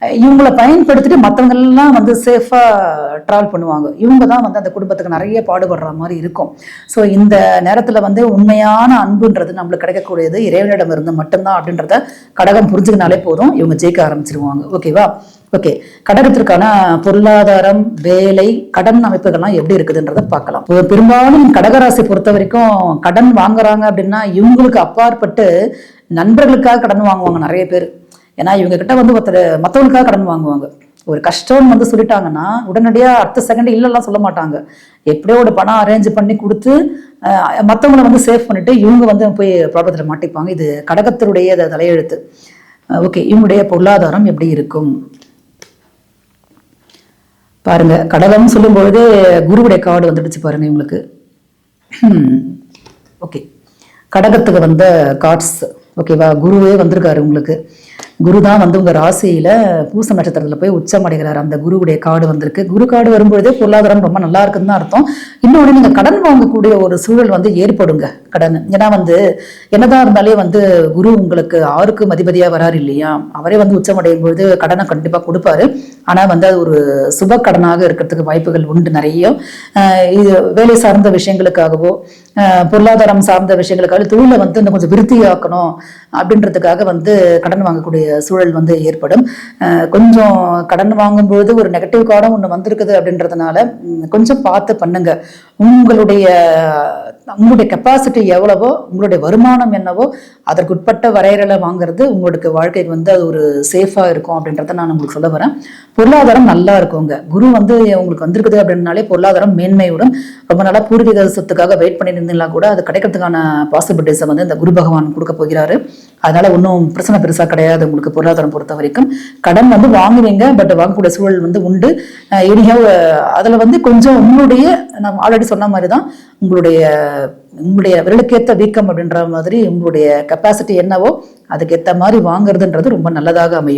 இவங்களை பயன்படுத்திட்டு மற்றவங்க எல்லாம் வந்து சேஃபா டிராவல் பண்ணுவாங்க. இவங்க தான் வந்து அந்த குடும்பத்துக்கு நிறைய பாடுபடுற மாதிரி இருக்கும். ஸோ இந்த நேரத்துல வந்து உண்மையான அன்புன்றது நம்மளுக்கு கிடைக்கக்கூடியது இறைவனிடம் இருந்து மட்டும்தான் அப்படின்றத கடகம் புரிஞ்சுக்கினாலே போதும், இவங்க ஜெயிக்க ஆரம்பிச்சிருவாங்க. ஓகேவா? ஓகே, கடகத்திற்கான பொருளாதாரம், வேலை, கடன் அமைப்புகள்லாம் எப்படி இருக்குதுன்றத பார்க்கலாம். பெரும்பாலும் கடகராசி பொறுத்த வரைக்கும் கடன் வாங்குறாங்க அப்படின்னா இவங்களுக்கு அப்பாற்பட்டு நண்பர்களுக்காக கடன் வாங்குவாங்க நிறைய பேர். ஏன்னா இவங்க கிட்ட வந்து மற்றவங்களுக்காக கடன் வாங்குவாங்க. ஒரு கஷ்டம்னு வந்து சொல்லிட்டாங்கன்னா உடனடியாக அடுத்த செகண்ட் இல்லைலாம் சொல்ல மாட்டாங்க. எப்படியோ ஒரு பணம் அரேஞ்ச் பண்ணி கொடுத்து மற்றவங்களை வந்து சேவ் பண்ணிட்டு இவங்க வந்து போய் ப்ராப்ளத்தில் மாட்டிப்பாங்க. இது கடகத்தினுடைய தலையெழுத்து. ஓகே, இவங்களுடைய பொருளாதாரம் எப்படி இருக்கும் பாருங்க. கடகம்னு சொல்லும் பொழுது குருவுடைய கார்டு வந்துடுச்சு பாருங்க இவங்களுக்கு. ஓகே, கடகத்துக்கு வந்த கார்ட்ஸ் ஓகேவா, குருவே வந்திருக்காரு உங்களுக்கு. குரு தான் வந்து உங்க ராசியில பூச நட்சத்திரத்துல போய் உச்சம் அடைகிறார். அந்த குருவுடைய கார்டு வந்திருக்கு. குரு கார்டு வரும்பொழுதே பொருளாதாரம் ரொம்ப நல்லா இருக்குன்னு தான் அர்த்தம். இன்னொன்று, நீங்க கடன் வாங்கக்கூடிய ஒரு சூழல் வந்து ஏற்படுங்க கடன். ஏன்னா வந்து என்னதான் இருந்தாலே வந்து குரு உங்களுக்கு 6க்கு அதிபதியா வராரு இல்லையா, அவரே வந்து உச்சம் அடையும் பொழுது கடனை கண்டிப்பா கொடுப்பாரு. ஆனா வந்து அது ஒரு சுப கடனாக இருக்கிறதுக்கு வாய்ப்புகள் உண்டு நிறைய. இது வேலை சார்ந்த விஷயங்களுக்காகவோ பொருளாதாரம் சார்ந்த விஷயங்களுக்காக தொழிலை வந்து இன்னும் கொஞ்சம் விருத்தியாக்கணும் அப்படின்றதுக்காக வந்து கடன் வாங்கக்கூடிய சூழல் வந்து ஏற்படும். கொஞ்சம் கடன் வாங்கும்பொழுது ஒரு நெகட்டிவ் கார்டும் ஒன்று வந்திருக்குது அப்படின்றதுனால கொஞ்சம் பார்த்து பண்ணுங்க. உங்களுடைய கெப்பாசிட்டி எவ்வளவோ, உங்களுடைய வருமானம் என்னவோ அதற்கு உட்பட்ட வரையறையில வாங்குறது உங்களுக்கு வாழ்க்கைக்கு வந்து அது ஒரு சேஃபா இருக்கும் அப்படின்றத நான் உங்களுக்கு சொல்ல வரேன். பொருளாதாரம் நல்லா இருக்குங்க. குரு வந்து உங்களுக்கு வந்திருக்குது அப்படின்னாலே பொருளாதாரம் மேன்மையுடன் ரொம்ப நாளா பூர்வீக சொத்துக்காக வெயிட் பண்ணி இருந்தீங்களா கூட அது கிடைக்கிறதுக்கான பாசிபிலிட்டிஸை வந்து இந்த குரு பகவான் கொடுக்க போகிறாரு. அதனால ஒன்றும் பிரச்சனை பெருசா கிடையாது. உங்களுக்கு பொருளாதாரம் பொறுத்த வரைக்கும் கடன் வந்து வாங்குவீங்க, பட் வாங்கக்கூடிய சூழல் வந்து உண்டு. எனிஹவ் அதுல வந்து கொஞ்சம் உங்களுடைய, நான் ஆல்ரெடி சொன்ன மாதிரிதான், உங்களுடைய விரலுக்கேற்ற வீக்கம் அப்படின்ற மாதிரி உங்களுடைய கெப்பாசிட்டி என்னவோ அதுக்கு ஏற்ற மாதிரி வாங்குறதுன்றது ரொம்ப நல்லதாக அமையும்.